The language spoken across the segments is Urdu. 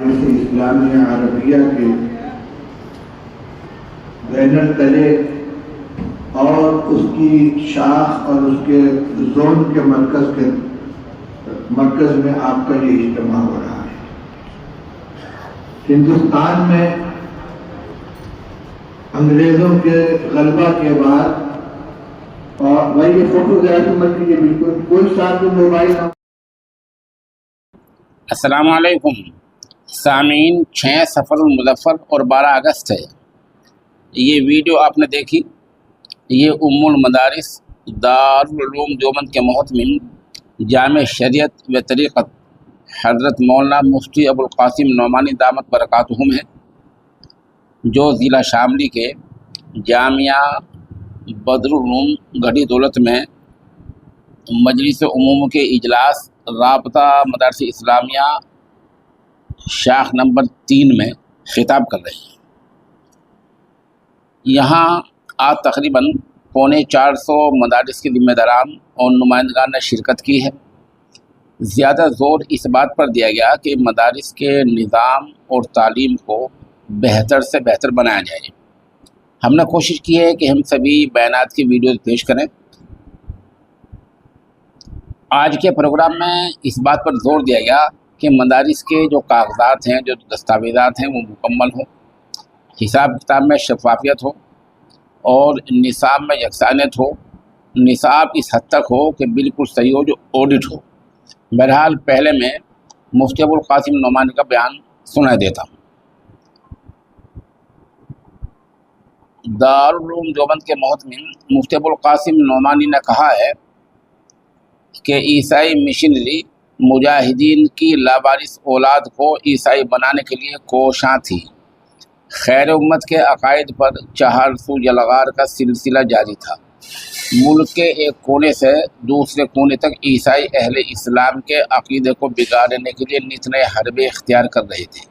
جیسے اسلامیہ عربیہ کے بینر تلے اور اس کی شاخ اور اس کے زون کے مرکز میں آپ کا یہ اجتماع ہو رہا ہے۔ ہندوستان میں انگریزوں کے غلبہ کے بعد، اور بھائی یہ فوٹو ذرا مت کیجیے، بالکل کوئی ساتھ میں موبائل نہ۔ السلام علیکم سامعین، 6 سفر المظفر اور 12 اگست ہے۔ یہ ویڈیو آپ نے دیکھی، یہ ام المدارس دارالعلوم دیوبند کے محتمم جامع شریعت و طریقت حضرت مولانا مفتی ابو القاسم نعمانی دامت برکاتہم ہے، جو ضلع شاملی کے جامعہ بدرالعلوم گڑھی دولت میں مجلس عموم کے اجلاس رابطہ مدارس اسلامیہ شاخ نمبر 3 میں خطاب کر رہے ہیں۔ یہاں آج تقریباً 450 مدارس کے ذمہ داران اور نمائندگان نے شرکت کی ہے۔ زیادہ زور اس بات پر دیا گیا کہ مدارس کے نظام اور تعلیم کو بہتر سے بہتر بنایا جائے۔ ہم نے کوشش کی ہے کہ ہم سبھی بیانات کی ویڈیوز پیش کریں۔ آج کے پروگرام میں اس بات پر زور دیا گیا کہ مدارس کے جو کاغذات ہیں، جو دستاویزات ہیں، وہ مکمل ہوں، حساب کتاب میں شفافیت ہو اور نصاب میں یکسانیت ہو۔ نصاب اس حد تک ہو کہ بالکل صحیح ہو، جو آڈٹ ہو۔ بہرحال پہلے میں مفتی ابو القاسم نعمانی کا بیان سنا دیتا ہوں۔ دارالعلوم دیوبند کے محتمم مفتی ابو القاسم نعمانی نے کہا ہے کہ عیسائی مشنری مجاہدین کی لاوارث اولاد کو عیسائی بنانے کے لیے کوشاں تھی۔ خیر امت کے عقائد پر چہار سو یلغار کا سلسلہ جاری تھا۔ ملک کے ایک کونے سے دوسرے کونے تک عیسائی اہل اسلام کے عقیدے کو بگاڑنے کے لیے نت نئے حربے اختیار کر رہے تھے۔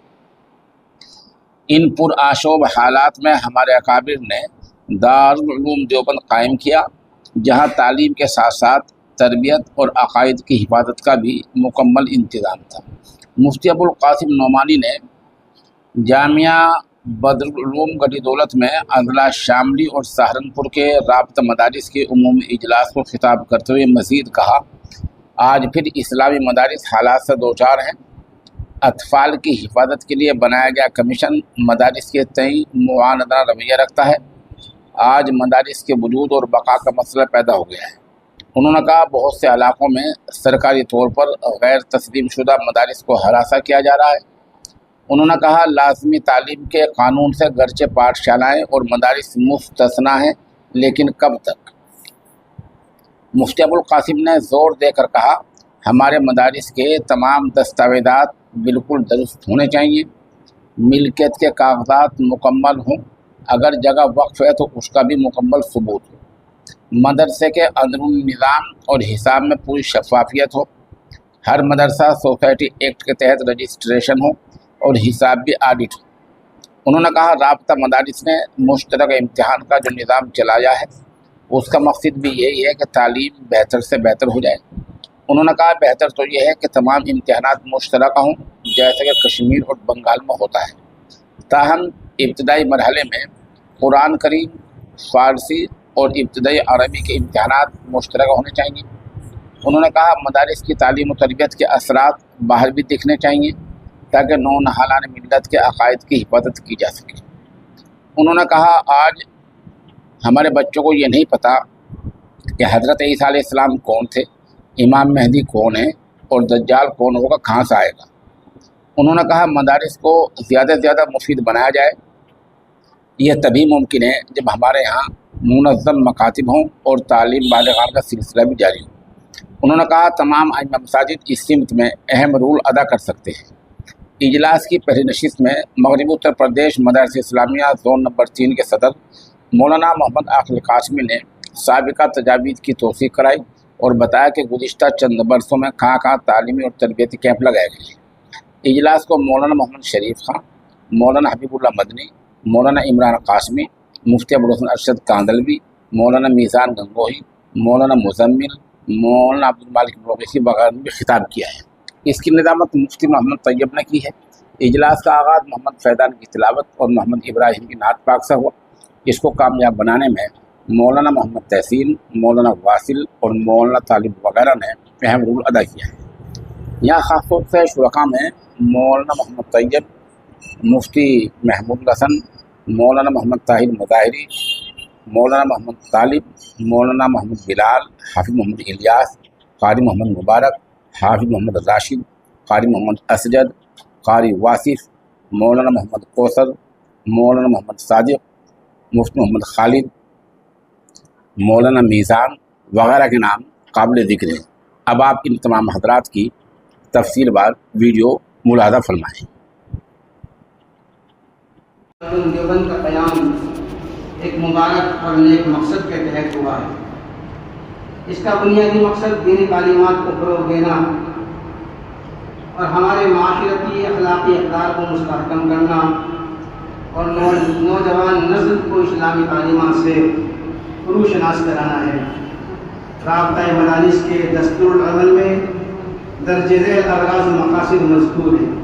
ان پرآشوب حالات میں ہمارے اکابر نے دارالعلوم دیوبند قائم کیا، جہاں تعلیم کے ساتھ ساتھ تربیت اور عقائد کی حفاظت کا بھی مکمل انتظام تھا۔ مفتی ابو القاسم نعمانی نے جامعہ بدرالعلوم گڑھی دولت میں اضلاع شاملی اور سہارنپور کے رابطہ مدارس کے عمومی اجلاس کو خطاب کرتے ہوئے مزید کہا، آج پھر اسلامی مدارس حالات سے دوچار ہیں۔ اطفال کی حفاظت کے لیے بنایا گیا کمیشن مدارس کے تئیں معاندانہ رویہ رکھتا ہے۔ آج مدارس کے وجود اور بقا کا مسئلہ پیدا ہو گیا ہے۔ انہوں نے کہا، بہت سے علاقوں میں سرکاری طور پر غیر تسلیم شدہ مدارس کو ہراساں کیا جا رہا ہے۔ انہوں نے کہا، لازمی تعلیم کے قانون سے گرچہ پاٹھشالائیں اور مدارس مستثنیٰ ہیں، لیکن کب تک؟ مفتی ابو القاسم نے زور دے کر کہا، ہمارے مدارس کے تمام دستاویزات بالکل درست ہونے چاہیے، ملکیت کے کاغذات مکمل ہوں، اگر جگہ وقف ہے تو اس کا بھی مکمل ثبوت ہو، مدرسے کے اندرونی نظام اور حساب میں پوری شفافیت ہو، ہر مدرسہ سوسائٹی ایکٹ کے تحت رجسٹریشن ہو اور حساب بھی آڈٹ ہو۔ انہوں نے کہا، رابطہ مدارس نے مشترکہ امتحان کا جو نظام چلایا ہے، اس کا مقصد بھی یہی ہے کہ تعلیم بہتر سے بہتر ہو جائے۔ انہوں نے کہا، بہتر تو یہ ہے کہ تمام امتحانات مشترکہ ہوں، جیسے کہ کشمیر اور بنگال میں ہوتا ہے۔ تاہم ابتدائی مرحلے میں قرآن کریم، فارسی اور ابتدائی عربی کے امتحانات مشترکہ ہونے چاہیے۔ انہوں نے کہا، مدارس کی تعلیم و تربیت کے اثرات باہر بھی دکھنے چاہیے تاکہ نونہالان ملت کے عقائد کی حفاظت کی جا سکے۔ انہوں نے کہا، آج ہمارے بچوں کو یہ نہیں پتہ کہ حضرت عیسیٰ علیہ السلام کون تھے، امام مہدی کون ہے اور دجال کون ہوگا، کہاں سے آئے گا۔ انہوں نے کہا، مدارس کو زیادہ سے زیادہ مفید بنایا جائے۔ یہ تبھی ممکن ہے جب ہمارے یہاں منظم مکاتب ہوں اور تعلیم بالغان کا سلسلہ بھی جاری ہو۔ انہوں نے کہا، تمام ائمہ مساجد اس سمت میں اہم رول ادا کر سکتے ہیں۔ اجلاس کی پہلی نشست میں مغربی اتر پردیش مدارس اسلامیہ زون نمبر 3 کے صدر مولانا محمد عاقل قاسمی نے سابقہ تجاویز کی توثیق کرائی اور بتایا کہ گزشتہ چند برسوں میں کہاں کہاں تعلیمی اور تربیتی کیمپ لگائے گئے ہیں۔ اجلاس کو مولانا محمد شریف خان، مولانا حبیب اللہ مدنی، مولانا عمران قاسمی، مفتی ابوالحسن ارشد کاندلوی، مولانا میزان گنگوہی، مولانا مزمل، مولانا عبد المالک وغیرہ نے بھی خطاب کیا ہے۔ اس کی نظامت مفتی محمد طیب نے کی ہے۔ اجلاس کا آغاز محمد فیضان کی تلاوت اور محمد ابراہیم کی نعت پاک سے ہوا۔ اس کو کامیاب بنانے میں مولانا محمد تحسین، مولانا واصل اور مولانا طالب وغیرہ نے اہم رول ادا کیا ہے۔ یہاں خاص طور سے شرکاء میں مولانا محمد طیب، مفتی محمود الحسن، مولانا محمد طاہر مظاہری، مولانا محمد طالب، مولانا محمد بلال، حافظ محمد الیاس، قاری محمد مبارک، حافظ محمد راشد، قاری محمد اسجد، قاری واصف، مولانا محمد کوثر، مولانا محمد صادق، مفتی محمد خالد، مولانا میزان وغیرہ کے نام قابل ذکر ہیں۔ اب آپ ان تمام حضرات کی تفصیل وار ویڈیو ملاحظہ فرمائیں۔ دیوبند کا قیام ایک مبارک اور نیک مقصد کے تحت ہوا ہے۔ اس کا بنیادی مقصد دینی تعلیمات کو فروغ دینا اور ہمارے معاشرتی اخلاقی اقدار کو مستحکم کرنا اور نوجوان نسل کو اسلامی تعلیمات سے فروشناس کرانا ہے۔ رابطہ مدارس کے دستور العمل میں درج ذیل اغراض و مقاصد مذکور ہیں۔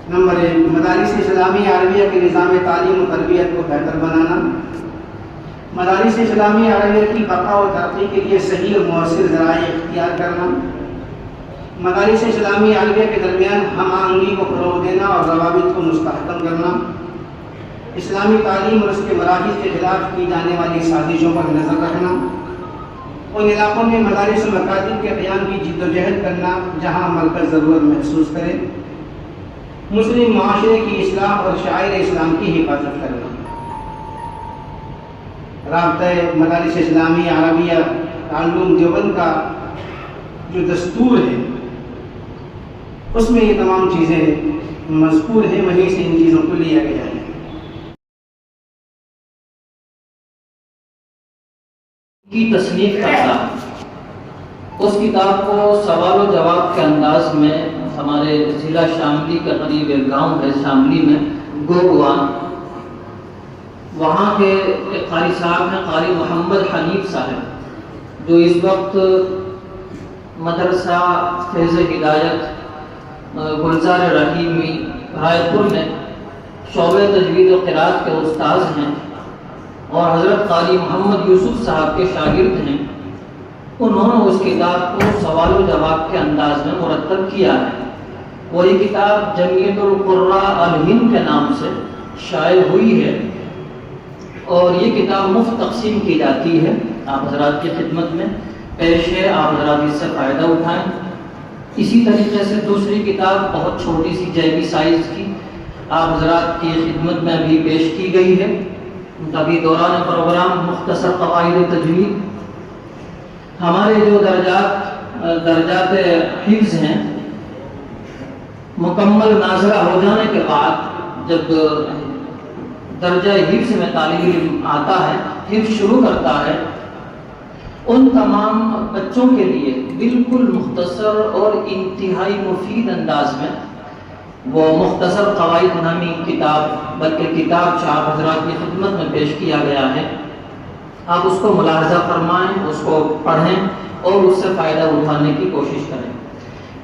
نمبر 1، مدارس اسلامی عربیہ کے نظام تعلیم و تربیت کو بہتر بنانا، مدارس اسلامی عربیہ کی بقا و ترقی کے لیے صحیح اور مؤثر ذرائع اختیار کرنا، مدارس اسلامی عربیہ کے درمیان ہم آہنگی کو فروغ دینا اور ضوابط کو مستحکم کرنا، اسلامی تعلیم اور اس کے مراکز کے خلاف کی جانے والی سازشوں پر نظر رکھنا، ان علاقوں میں مدارس و مکاتب کے قیام کی جد و جہد کرنا جہاں مرکز ضرورت محسوس کرے، مسلم معاشرے کی اصلاح اور شعائر اسلام کی حفاظت کرنا۔ رابطہ مدارس اسلامی عربیہ تعلم دیوبند کا جو دستور ہے اس میں یہ تمام چیزیں مذکور ہیں، وہیں سے ان چیزوں کو لیا گیا ہے۔ کی تصنیف کرتا اس کتاب کو سوال و جواب کے انداز میں ہمارے ضلع شاملی کا قریب ایک گاؤں ہے شاملی میں گوگوان، وہاں کے ایک قاری صاحب ہیں قاری محمد حنیف صاحب، جو اس وقت مدرسہ فیض ہدایت گلزار رحیمی رائے پور میں شعبہ تجوید و قرات کے استاذ ہیں اور حضرت قاری محمد یوسف صاحب کے شاگرد ہیں۔ انہوں نے اس کتاب کو سوال و جواب کے انداز میں مرتب کیا ہے۔ وہ یہ کتاب جمعیت القراء الہند کے نام سے شائع ہوئی ہے اور یہ کتاب مفت تقسیم کی جاتی ہے، آپ حضرات کی خدمت میں پیش ہے، آپ حضرات اس سے فائدہ اٹھائیں۔ اسی طریقے سے دوسری کتاب بہت چھوٹی سی جیبی سائز کی آپ حضرات کی خدمت میں بھی پیش کی گئی ہے۔ ابھی دوران پروگرام مختصر قواعد تجوید، ہمارے جو درجات حفظ ہیں مکمل ناظرہ ہو جانے کے بعد جب درجہ حفظ میں طالب علم آتا ہے، حفظ شروع کرتا ہے، ان تمام بچوں کے لیے بالکل مختصر اور انتہائی مفید انداز میں وہ مختصر قواعد نامی کتاب، بلکہ کتاب آپ حضرات کی خدمت میں پیش کیا گیا ہے۔ آپ اس کو ملاحظہ فرمائیں، اس کو پڑھیں اور اس سے فائدہ اٹھانے کی کوشش کریں۔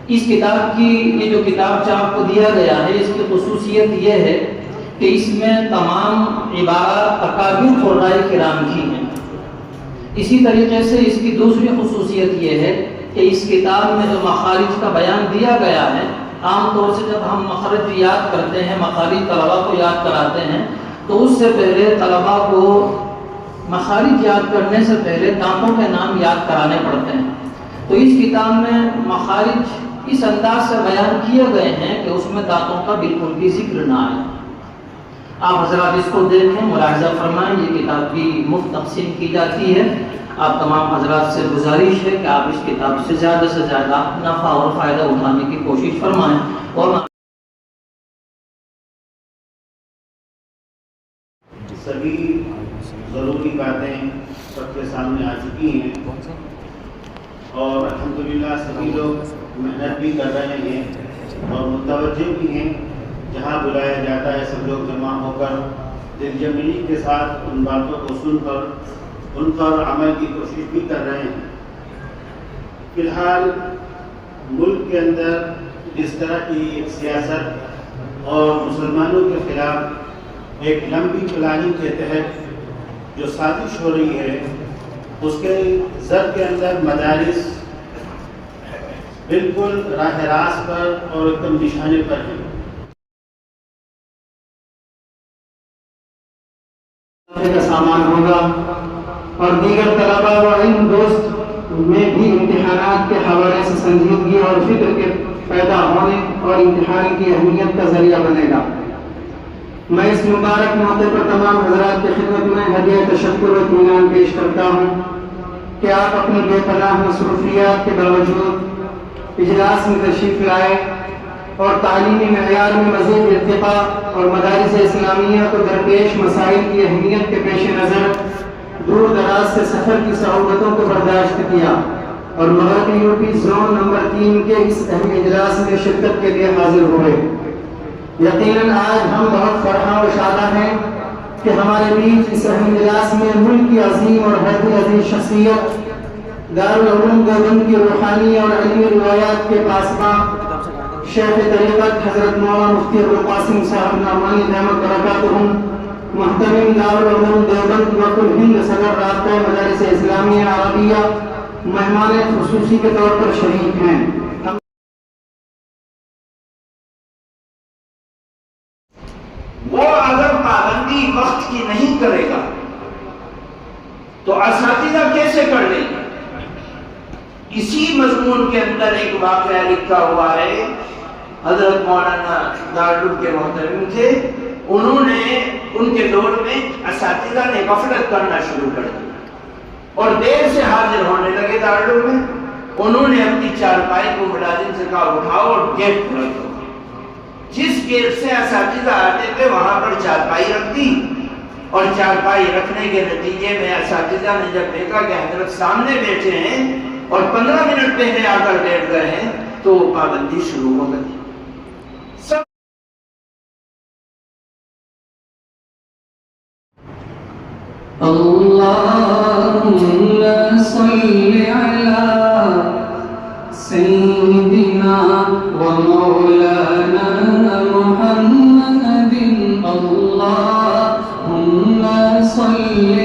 اس کتاب کی یہ جو کتاب آپ کو دیا گیا ہے، اس کی خصوصیت یہ ہے کہ اس میں تمام عبارات اکابر قراء کرام کی ہیں۔ اسی طریقے سے اس کی دوسری خصوصیت یہ ہے کہ اس کتاب میں جو مخارج کا بیان دیا گیا ہے، عام طور سے جب ہم مخرج یاد کرتے ہیں، مخارج طلباء کو یاد کراتے ہیں، تو اس سے پہلے طلباء کو مخارج یاد کرنے سے پہلے دانتوں کے نام یاد کرانے پڑتے ہیں۔ تو اس کتاب میں مخارج اس انداز سے بیان کیے گئے ہیں کہ اس میں دانتوں کا بالکل بھی ذکر نہ آئے۔ آپ حضرات اس کو دیکھیں، ملاحظہ فرمائیں، یہ کتاب بھی مفت تقسیم کی جاتی ہے۔ آپ تمام حضرات سے گزارش ہے کہ آپ اس کتاب سے زیادہ نفع اور فائدہ اٹھانے کی کوشش فرمائیں اور سبھی ضروری باتیں سب کے سامنے آ چکی ہیں اور الحمدللہ سبھی لوگ محنت بھی کر رہے ہیں اور متوجہ بھی ہیں۔ جہاں بلایا جاتا ہے سب لوگ جمع ہو کر دل جمعی کے ساتھ ان باتوں کو سن کر ان پر عمل کی کوشش بھی کر رہے ہیں۔ فی الحال ملک کے اندر جس طرح کی ایک سیاست اور مسلمانوں کے خلاف ایک لمبی پلاننگ کے تحت جو سازش ہو رہی ہے اس کے زر کے اندر مدارس بالکل راہ راست پر اور ایک دم نشانے پر ہیں۔ کا سامان ہوگا اور دیگر طلبہ و علم دوست میں بھی امتحانات کے حوالے سے سنجیدگی اور فکر کے پیدا ہونے اور امتحان کی اہمیت کا ذریعہ بنے گا۔ میں اس مبارک موقع پر تمام حضرات کی خدمت میں ہدیہ تشکر و اطمینان پیش کرتا ہوں کہ آپ اپنی بے پناہ مصروفیات کے باوجود اجلاس میں تشریف لائے اور تعلیمی معیار میں مزید ارتقاء اور مدارس اسلامیہ کو درپیش مسائل کی اہمیت کے پیش نظر دور دراز سے سفر کی صعوبتوں کو برداشت کیا اور مغربی یوپی زون نمبر 3 کے اس اہم اجلاس میں شرکت کے لیے حاضر ہوئے۔ یقیناً آج ہم بہت فرحاں و شادہ ہیں کہ ہمارے بیچ اس اہم اجلاس میں ملک کی عظیم اور حد عظیم شخصیت دارالعلوم دیوبند کی روحانی اور علمی روایات کے پاسباں شیخ طریقت حضرت مولانا مفتی ابوالقاسم صاحب نعمانی دامت برکاتہم، محترم دارالعلوم دیوبند وکیل ہند صدر رابطہ مدارس اسلامیہ عربیہ مہمان خصوصی کے طور پر شریک ہیں۔ وہ اگر پابندی وقت کی نہیں کرے گا تو اساتذہ کیسے کر لیں گے؟ اسی مضمون کے اندر ایک واقعہ لکھا ہوا ہے۔ حضرت مولانا دارالعلوم کے محترم تھے، انہوں نے ان کے دور میں اساتذہ نے غفلت کرنا شروع کر دیا اور دیر سے حاضر ہونے لگے دارالعلوم میں۔ انہوں نے اپنی چارپائی کو ملازم سے کہا اٹھاؤ اور گیٹ کھول دو۔ جس گیٹ سے اساتذہ آتے تھے وہاں پر چارپائی رکھ دی اور چارپائی رکھنے کے نتیجے میں اساتذہ نے جب دیکھا کہ حضرت سامنے بیٹھے ہیں اور 15 منٹ پہلے آ کر بیٹھ گئے ہیں تو پابندی شروع ہو گئی۔ اللهم صل على سيدنا ومولانا محمد اللهم صل